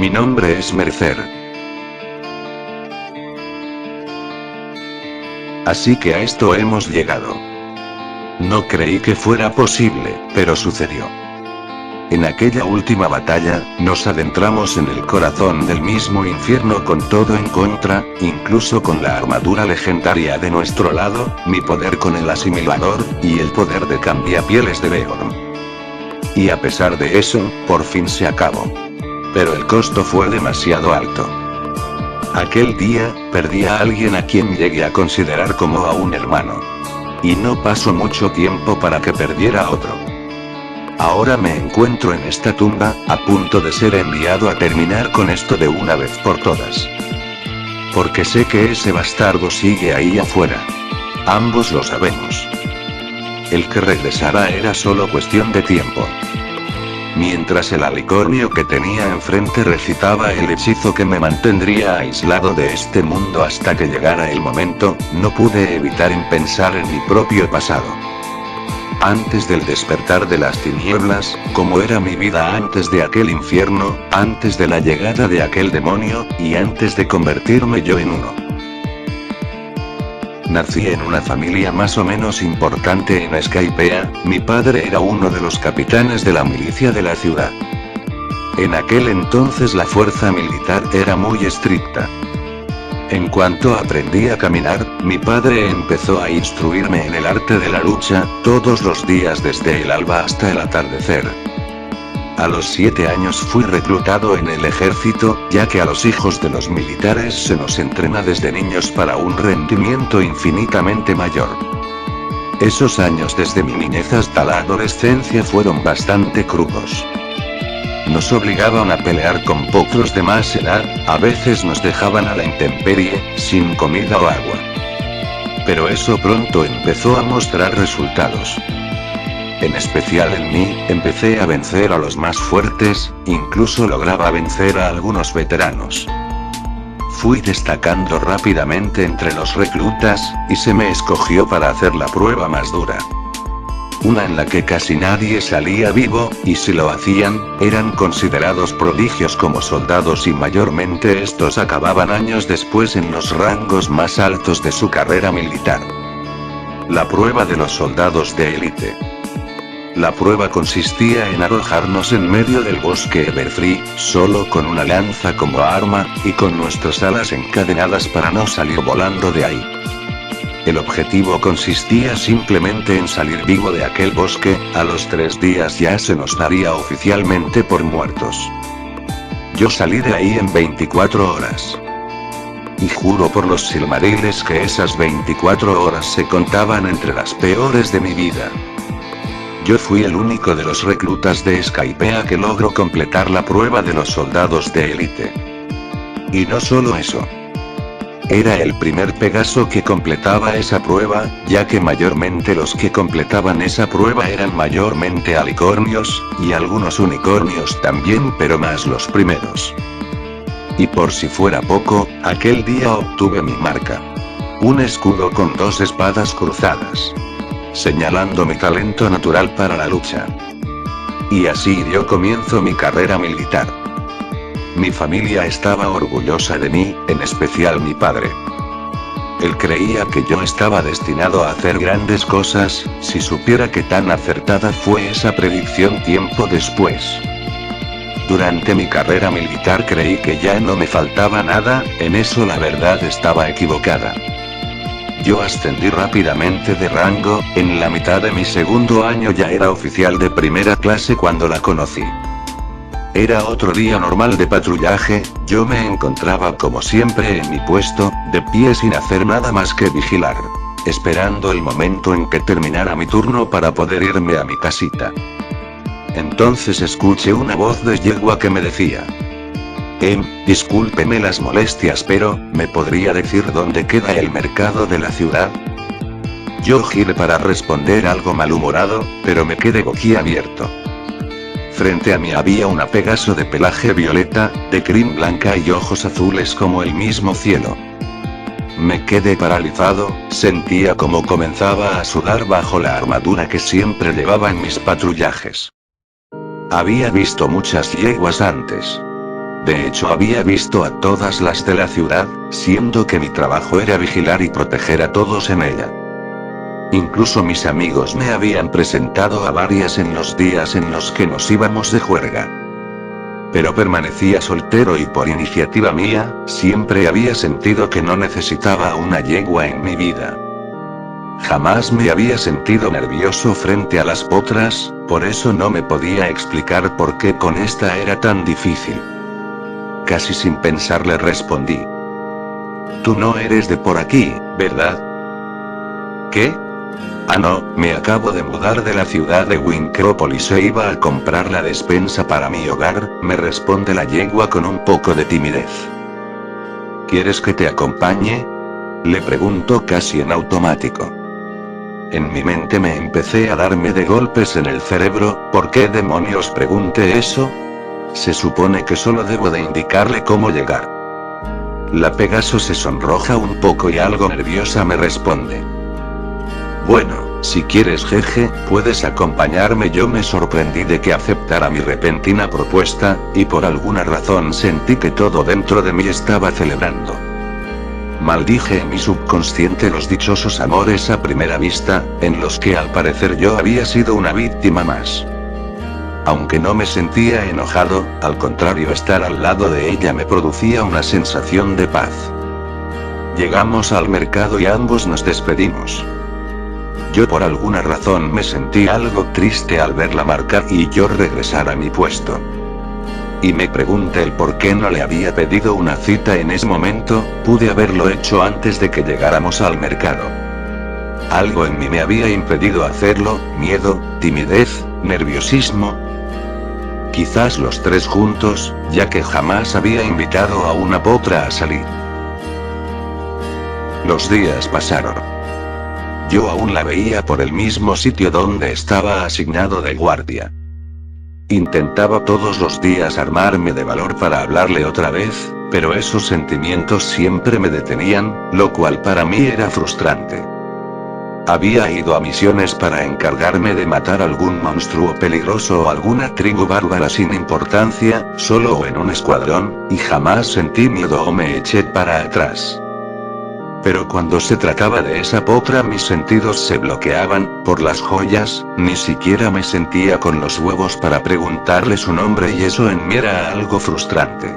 Mi nombre es Mercer. Así que a esto hemos llegado. No creí que fuera posible, pero sucedió. En aquella última batalla, nos adentramos en el corazón del mismo infierno con todo en contra, incluso con la armadura legendaria de nuestro lado, mi poder con el asimilador, y el poder de cambiapieles de Beorn. Y a pesar de eso, por fin se acabó. Pero el costo fue demasiado alto. Aquel día, perdí a alguien a quien llegué a considerar como a un hermano. Y no pasó mucho tiempo para que perdiera a otro. Ahora me encuentro en esta tumba, a punto de ser enviado a terminar con esto de una vez por todas. Porque sé que ese bastardo sigue ahí afuera. Ambos lo sabemos. El que regresara era solo cuestión de tiempo. Mientras el alicornio que tenía enfrente recitaba el hechizo que me mantendría aislado de este mundo hasta que llegara el momento, no pude evitar en pensar en mi propio pasado. Antes del despertar de las tinieblas, como era mi vida antes de aquel infierno, antes de la llegada de aquel demonio, y antes de convertirme yo en uno. Nací en una familia más o menos importante en Skypiea, mi padre era uno de los capitanes de la milicia de la ciudad. En aquel entonces la fuerza militar era muy estricta. En cuanto aprendí a caminar, mi padre empezó a instruirme en el arte de la lucha, todos los días desde el alba hasta el atardecer. A los 7 años fui reclutado en el ejército, ya que a los hijos de los militares se nos entrena desde niños para un rendimiento infinitamente mayor. Esos años desde mi niñez hasta la adolescencia fueron bastante crudos. Nos obligaban a pelear con potros de más edad, a veces nos dejaban a la intemperie, sin comida o agua. Pero eso pronto empezó a mostrar resultados. En especial en mí, empecé a vencer a los más fuertes, incluso lograba vencer a algunos veteranos. Fui destacando rápidamente entre los reclutas, y se me escogió para hacer la prueba más dura. Una en la que casi nadie salía vivo, y si lo hacían, eran considerados prodigios como soldados y mayormente estos acababan años después en los rangos más altos de su carrera militar. La prueba de los soldados de élite. La prueba consistía en arrojarnos en medio del bosque Everfree, solo con una lanza como arma, y con nuestras alas encadenadas para no salir volando de ahí. El objetivo consistía simplemente en salir vivo de aquel bosque, a los 3 días ya se nos daría oficialmente por muertos. Yo salí de ahí en 24 horas. Y juro por los Silmariles que esas 24 horas se contaban entre las peores de mi vida. Yo fui el único de los reclutas de Skypiea que logró completar la prueba de los soldados de élite. Y no solo eso. Era el primer Pegaso que completaba esa prueba, ya que mayormente los que completaban esa prueba eran mayormente alicornios, y algunos unicornios también, pero más los primeros. Y por si fuera poco, aquel día obtuve mi marca. Un escudo con 2 espadas cruzadas. Señalando mi talento natural para la lucha. Y así dio comienzo mi carrera militar. Mi familia estaba orgullosa de mí, en especial mi padre. Él creía que yo estaba destinado a hacer grandes cosas, si supiera que tan acertada fue esa predicción tiempo después. Durante mi carrera militar creí que ya no me faltaba nada, en eso la verdad estaba equivocada. Yo ascendí rápidamente de rango, en la mitad de mi segundo año ya era oficial de primera clase cuando la conocí. Era otro día normal de patrullaje, yo me encontraba como siempre en mi puesto, de pie sin hacer nada más que vigilar. Esperando el momento en que terminara mi turno para poder irme a mi casita. Entonces escuché una voz de yegua que me decía: discúlpeme las molestias, pero, ¿me podría decir dónde queda el mercado de la ciudad? Yo giré para responder algo malhumorado, pero me quedé boquiabierto. Frente a mí había una Pegaso de pelaje violeta, de crin blanca y ojos azules como el mismo cielo. Me quedé paralizado, sentía como comenzaba a sudar bajo la armadura que siempre llevaba en mis patrullajes. Había visto muchas yeguas antes. De hecho había visto a todas las de la ciudad, siendo que mi trabajo era vigilar y proteger a todos en ella. Incluso mis amigos me habían presentado a varias en los días en los que nos íbamos de juerga. Pero permanecía soltero y por iniciativa mía, siempre había sentido que no necesitaba una yegua en mi vida. Jamás me había sentido nervioso frente a las potras, por eso no me podía explicar por qué con esta era tan difícil. Casi sin pensar le respondí. Tú no eres de por aquí, ¿verdad? ¿Qué? Ah no, me acabo de mudar de la ciudad de Winkrópolis e iba a comprar la despensa para mi hogar, me responde la yegua con un poco de timidez. ¿Quieres que te acompañe? Le pregunto casi en automático. En mi mente me empecé a darme de golpes en el cerebro, ¿por qué demonios pregunté eso? Se supone que solo debo de indicarle cómo llegar. La Pegaso se sonroja un poco y algo nerviosa me responde. Bueno, si quieres jeje, puedes acompañarme. Yo me sorprendí de que aceptara mi repentina propuesta, y por alguna razón sentí que todo dentro de mí estaba celebrando. Maldije en mi subconsciente los dichosos amores a primera vista, en los que al parecer yo había sido una víctima más. Aunque no me sentía enojado, al contrario, estar al lado de ella me producía una sensación de paz. Llegamos al mercado y ambos nos despedimos. Yo por alguna razón me sentí algo triste al verla marcar y yo regresar a mi puesto. Y me pregunté el por qué no le había pedido una cita en ese momento, pude haberlo hecho antes de que llegáramos al mercado. Algo en mí me había impedido hacerlo, miedo, timidez, nerviosismo. Quizás los tres juntos, ya que jamás había invitado a una potra a salir. Los días pasaron. Yo aún la veía por el mismo sitio donde estaba asignado de guardia. Intentaba todos los días armarme de valor para hablarle otra vez, pero esos sentimientos siempre me detenían, lo cual para mí era frustrante. Había ido a misiones para encargarme de matar algún monstruo peligroso o alguna tribu bárbara sin importancia, solo o en un escuadrón, y jamás sentí miedo o me eché para atrás. Pero cuando se trataba de esa potra mis sentidos se bloqueaban, por las joyas, ni siquiera me sentía con los huevos para preguntarle su nombre y eso en mí era algo frustrante.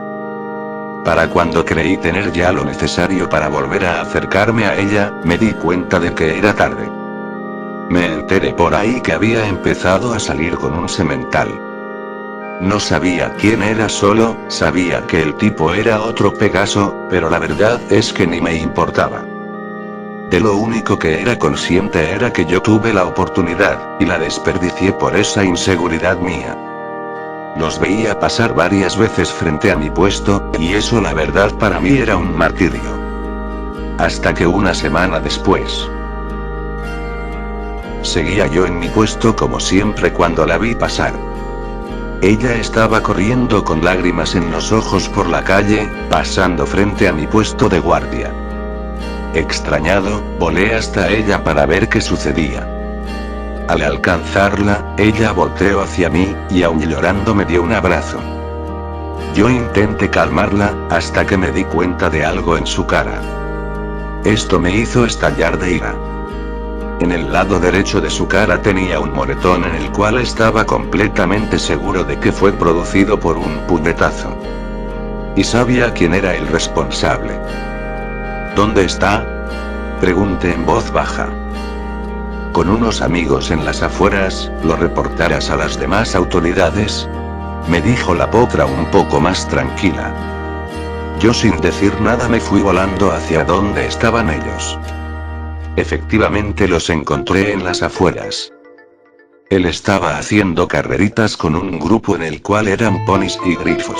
Para cuando creí tener ya lo necesario para volver a acercarme a ella, me di cuenta de que era tarde. Me enteré por ahí que había empezado a salir con un semental. No sabía quién era, solo sabía que el tipo era otro Pegaso, pero la verdad es que ni me importaba. De lo único que era consciente era que yo tuve la oportunidad, y la desperdicié por esa inseguridad mía. Los veía pasar varias veces frente a mi puesto, y eso la verdad para mí era un martirio. Hasta que una semana después, seguía yo en mi puesto como siempre cuando la vi pasar. Ella estaba corriendo con lágrimas en los ojos por la calle, pasando frente a mi puesto de guardia. Extrañado, volé hasta ella para ver qué sucedía. Al alcanzarla, ella volteó hacia mí, y aún llorando me dio un abrazo. Yo intenté calmarla, hasta que me di cuenta de algo en su cara. Esto me hizo estallar de ira. En el lado derecho de su cara tenía un moretón en el cual estaba completamente seguro de que fue producido por un puñetazo. Y sabía quién era el responsable. ¿Dónde está?, pregunté en voz baja. Con unos amigos en las afueras, ¿lo reportarás a las demás autoridades?, me dijo la potra un poco más tranquila. Yo sin decir nada me fui volando hacia donde estaban ellos. Efectivamente los encontré en las afueras. Él estaba haciendo carreritas con un grupo en el cual eran ponis y grifos.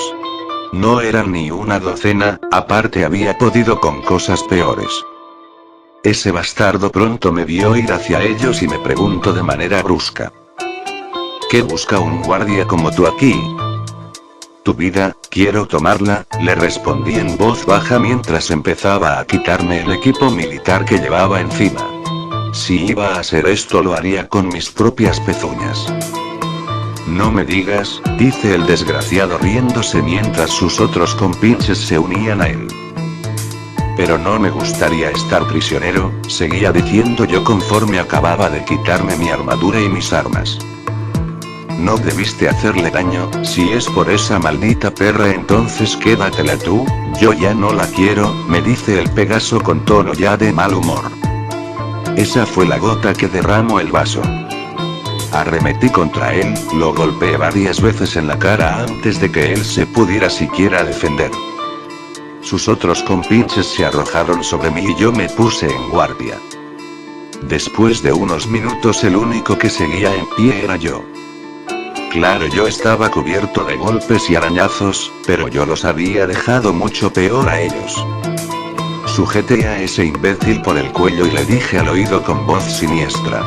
No eran ni una docena, aparte había podido con cosas peores. Ese bastardo pronto me vio ir hacia ellos y me preguntó de manera brusca: ¿qué busca un guardia como tú aquí? Tu vida, quiero tomarla, le respondí en voz baja mientras empezaba a quitarme el equipo militar que llevaba encima. Si iba a hacer esto lo haría con mis propias pezuñas. No me digas, dice el desgraciado riéndose mientras sus otros compinches se unían a él. Pero no me gustaría estar prisionero, seguía diciendo yo conforme acababa de quitarme mi armadura y mis armas. No debiste hacerle daño, si es por esa maldita perra entonces quédatela tú, yo ya no la quiero, me dice el Pegaso con tono ya de mal humor. Esa fue la gota que derramó el vaso. Arremetí contra él, lo golpeé varias veces en la cara antes de que él se pudiera siquiera defender. Sus otros compinches se arrojaron sobre mí y yo me puse en guardia. Después de unos minutos el único que seguía en pie era yo. Claro, yo estaba cubierto de golpes y arañazos, pero yo los había dejado mucho peor a ellos. Sujeté a ese imbécil por el cuello y le dije al oído con voz siniestra: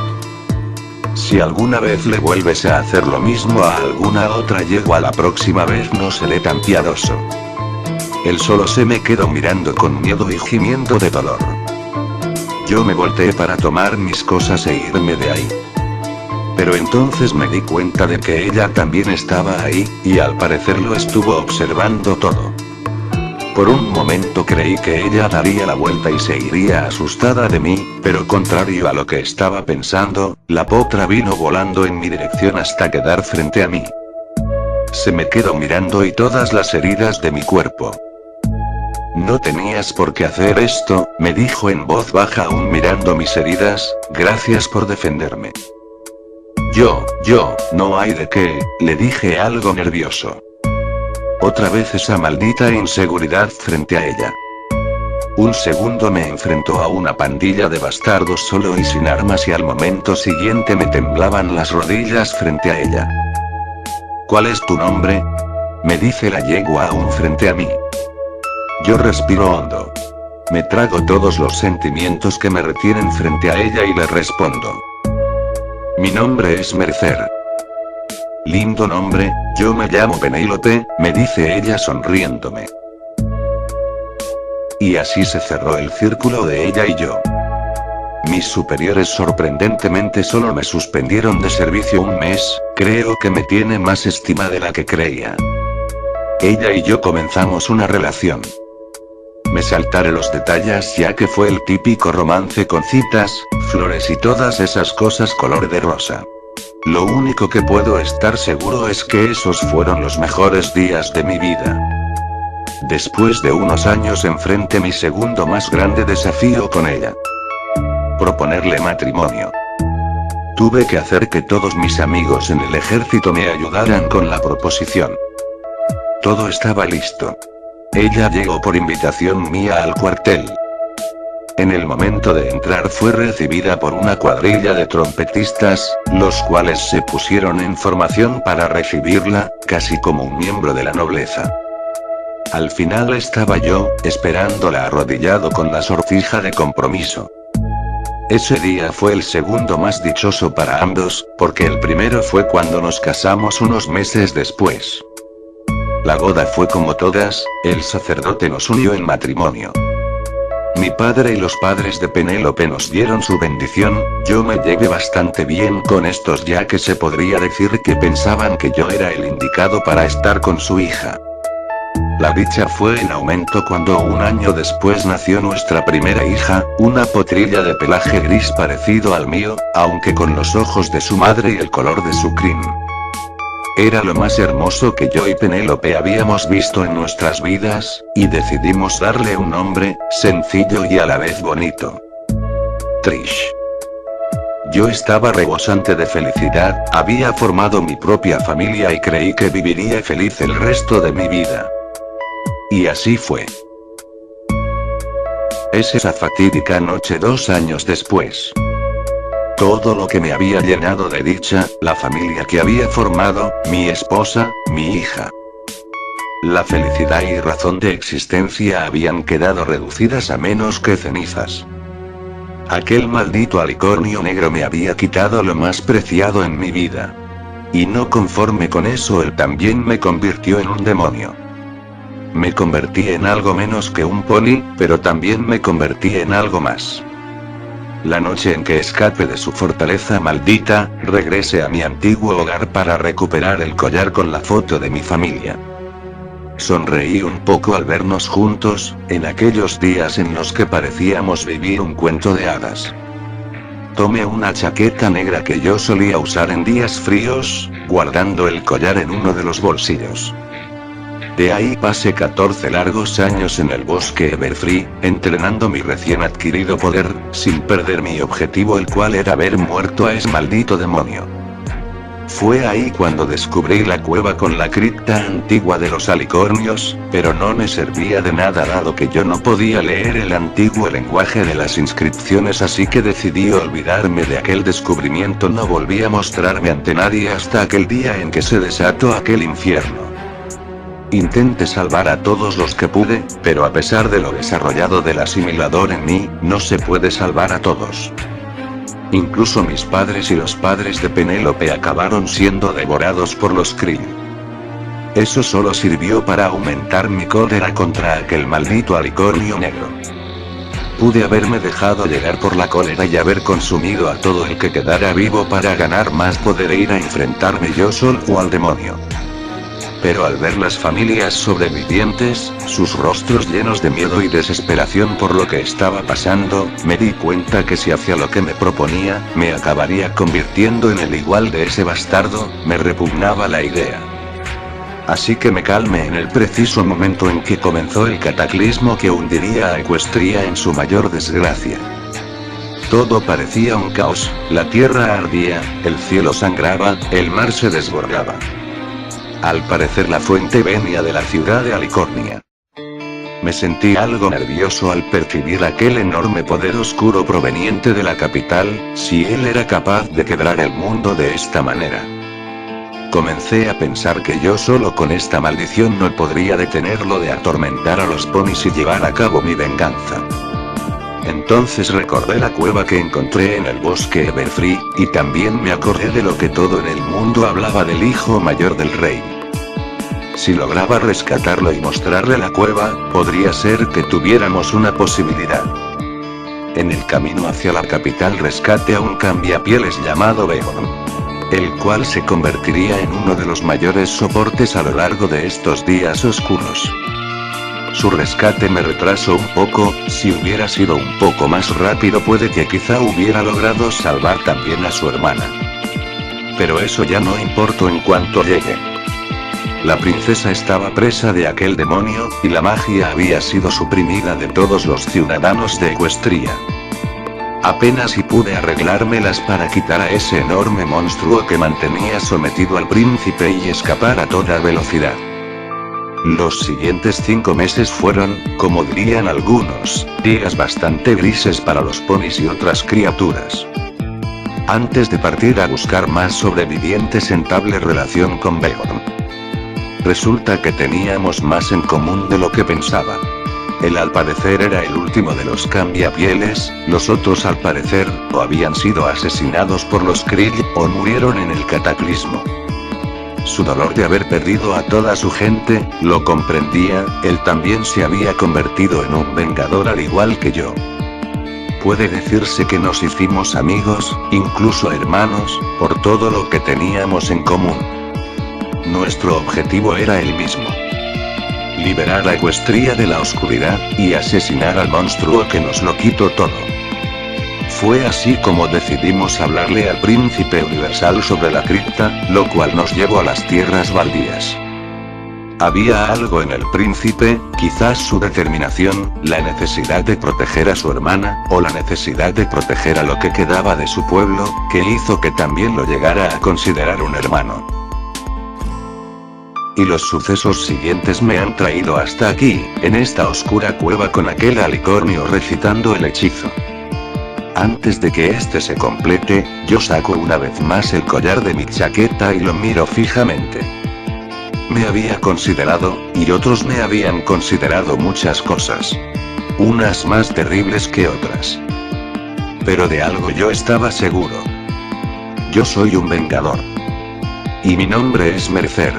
si alguna vez le vuelves a hacer lo mismo a alguna otra yegua la próxima vez no seré tan piadoso. Él solo se me quedó mirando con miedo y gimiendo de dolor. Yo me volteé para tomar mis cosas e irme de ahí. Pero entonces me di cuenta de que ella también estaba ahí, y al parecer lo estuvo observando todo. Por un momento creí que ella daría la vuelta y se iría asustada de mí, pero contrario a lo que estaba pensando, la potra vino volando en mi dirección hasta quedar frente a mí. Se me quedó mirando y todas las heridas de mi cuerpo. No tenías por qué hacer esto, me dijo en voz baja aún mirando mis heridas, gracias por defenderme. No hay de qué, le dije algo nervioso. Otra vez esa maldita inseguridad frente a ella. Un segundo me enfrentó a una pandilla de bastardos solo y sin armas y al momento siguiente me temblaban las rodillas frente a ella. ¿Cuál es tu nombre?, me dice la yegua aún frente a mí. Yo respiro hondo. Me trago todos los sentimientos que me retienen frente a ella y le respondo: mi nombre es Mercer. Lindo nombre, yo me llamo Penélope, me dice ella sonriéndome. Y así se cerró el círculo de ella y yo. Mis superiores sorprendentemente solo me suspendieron de servicio un mes, creo que me tiene más estima de la que creía. Ella y yo comenzamos una relación. Me saltaré los detalles ya que fue el típico romance con citas, flores y todas esas cosas color de rosa. Lo único que puedo estar seguro es que esos fueron los mejores días de mi vida. Después de unos años enfrenté mi segundo más grande desafío con ella: proponerle matrimonio. Tuve que hacer que todos mis amigos en el ejército me ayudaran con la proposición. Todo estaba listo. Ella llegó por invitación mía al cuartel. En el momento de entrar fue recibida por una cuadrilla de trompetistas, los cuales se pusieron en formación para recibirla, casi como un miembro de la nobleza. Al final estaba yo, esperándola arrodillado con la sortija de compromiso. Ese día fue el segundo más dichoso para ambos, porque el primero fue cuando nos casamos unos meses después. La boda fue como todas, el sacerdote nos unió en matrimonio. Mi padre y los padres de Penélope nos dieron su bendición, yo me llevé bastante bien con estos ya que se podría decir que pensaban que yo era el indicado para estar con su hija. La dicha fue en aumento cuando un año después nació nuestra primera hija, una potrilla de pelaje gris parecido al mío, aunque con los ojos de su madre y el color de su crin. Era lo más hermoso que yo y Penélope habíamos visto en nuestras vidas, y decidimos darle un nombre, sencillo y a la vez bonito: Trish. Yo estaba rebosante de felicidad, había formado mi propia familia y creí que viviría feliz el resto de mi vida. Y así fue. Es esa fatídica noche 2 años después. Todo lo que me había llenado de dicha, la familia que había formado, mi esposa, mi hija. La felicidad y razón de existencia habían quedado reducidas a menos que cenizas. Aquel maldito alicornio negro me había quitado lo más preciado en mi vida. Y no conforme con eso, él también me convirtió en un demonio. Me convertí en algo menos que un pony, pero también me convertí en algo más. La noche en que escape de su fortaleza maldita, regrese a mi antiguo hogar para recuperar el collar con la foto de mi familia. Sonreí un poco al vernos juntos, en aquellos días en los que parecíamos vivir un cuento de hadas. Tomé una chaqueta negra que yo solía usar en días fríos, guardando el collar en uno de los bolsillos. De ahí pasé 14 largos años en el bosque Everfree, entrenando mi recién adquirido poder, sin perder mi objetivo, el cual era ver muerto a ese maldito demonio. Fue ahí cuando descubrí la cueva con la cripta antigua de los alicornios, pero no me servía de nada dado que yo no podía leer el antiguo lenguaje de las inscripciones, así que decidí olvidarme de aquel descubrimiento. No volví a mostrarme ante nadie hasta aquel día en que se desató aquel infierno. Intenté salvar a todos los que pude, pero a pesar de lo desarrollado del asimilador en mí, no se puede salvar a todos. Incluso mis padres y los padres de Penélope acabaron siendo devorados por los Krill. Eso solo sirvió para aumentar mi cólera contra aquel maldito alicornio negro. Pude haberme dejado llegar por la cólera y haber consumido a todo el que quedara vivo para ganar más poder e ir a enfrentarme yo solo al demonio. Pero al ver las familias sobrevivientes, sus rostros llenos de miedo y desesperación por lo que estaba pasando, me di cuenta que si hacía lo que me proponía, me acabaría convirtiendo en el igual de ese bastardo. Me repugnaba la idea. Así que me calmé en el preciso momento en que comenzó el cataclismo que hundiría a Equestria en su mayor desgracia. Todo parecía un caos, la tierra ardía, el cielo sangraba, el mar se desbordaba. Al parecer la fuente venía de la ciudad de Alicornia. Me sentí algo nervioso al percibir aquel enorme poder oscuro proveniente de la capital, si él era capaz de quebrar el mundo de esta manera. Comencé a pensar que yo solo con esta maldición no podría detenerlo de atormentar a los ponis y llevar a cabo mi venganza. Entonces recordé la cueva que encontré en el bosque Everfree, y también me acordé de lo que todo en el mundo hablaba del hijo mayor del rey. Si lograba rescatarlo y mostrarle la cueva, podría ser que tuviéramos una posibilidad. En el camino hacia la capital rescate a un cambiapieles llamado Beorn, el cual se convertiría en uno de los mayores soportes a lo largo de estos días oscuros. Su rescate me retrasó un poco. Si hubiera sido un poco más rápido puede que quizá hubiera logrado salvar también a su hermana. Pero eso ya no importó en cuanto llegue. La princesa estaba presa de aquel demonio, y la magia había sido suprimida de todos los ciudadanos de Equestria. Apenas si pude arreglármelas para quitar a ese enorme monstruo que mantenía sometido al príncipe y escapar a toda velocidad. Los siguientes 5 meses fueron, como dirían algunos, días bastante grises para los ponis y otras criaturas. Antes de partir a buscar más sobrevivientes entablé relación con Beorn. Resulta que teníamos más en común de lo que pensaba. Él al parecer era el último de los cambiapieles, los otros al parecer, o habían sido asesinados por los Krill, o murieron en el cataclismo. Su dolor de haber perdido a toda su gente, lo comprendía. Él también se había convertido en un vengador al igual que yo. Puede decirse que nos hicimos amigos, incluso hermanos, por todo lo que teníamos en común. Nuestro objetivo era el mismo: liberar a Equestria de la oscuridad, y asesinar al monstruo que nos lo quitó todo. Fue así como decidimos hablarle al príncipe universal sobre la cripta, lo cual nos llevó a las tierras baldías. Había algo en el príncipe, quizás su determinación, la necesidad de proteger a su hermana, o la necesidad de proteger a lo que quedaba de su pueblo, que hizo que también lo llegara a considerar un hermano. Y los sucesos siguientes me han traído hasta aquí, en esta oscura cueva con aquel alicornio recitando el hechizo. Antes de que este se complete, yo saco una vez más el collar de mi chaqueta y lo miro fijamente. Me había considerado, y otros me habían considerado muchas cosas. Unas más terribles que otras. Pero de algo yo estaba seguro. Yo soy un vengador. Y mi nombre es Mercer.